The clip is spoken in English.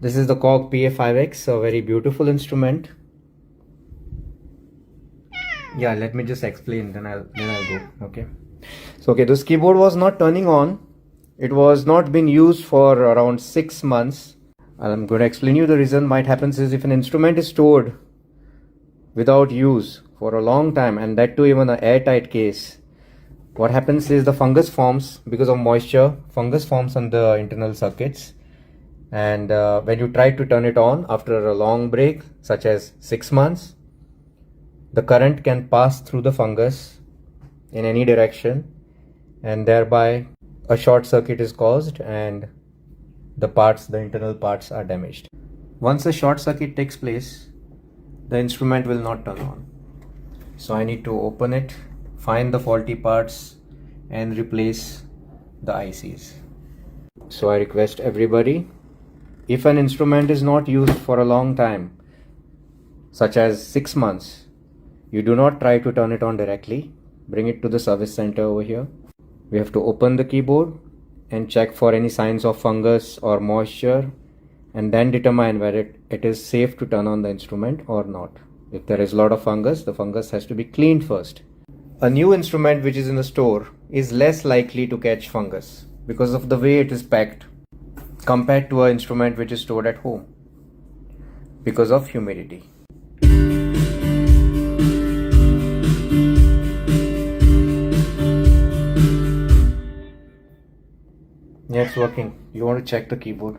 This is the Korg PA5X, a very beautiful instrument. Yeah, let me just explain, then I'll go. Okay. So this keyboard was not turning on. It was not being used for around 6 months. I'm going to explain you the reason. Might happens is if an instrument is stored without use for a long time, and that too even an airtight case, what happens is the fungus forms because of moisture. Fungus forms on the internal circuits, and when you try to turn it on after a long break such as 6 months, the current can pass through the fungus in any direction, and thereby a short circuit is caused and the internal parts are damaged. Once a short circuit takes place, the instrument will not turn on. So I need to open it, find the faulty parts and replace the ICs. So I request everybody, if an instrument is not used for a long time, such as 6 months, you do not try to turn it on directly. Bring it to the service center over here. We have to open the keyboard and check for any signs of fungus or moisture, and then determine whether it is safe to turn on the instrument or not. If there is a lot of fungus, the fungus has to be cleaned first. A new instrument which is in the store is less likely to catch fungus because of the way it is packed compared to an instrument which is stored at home because of humidity. Yeah, it's working. You want to check the keyboard.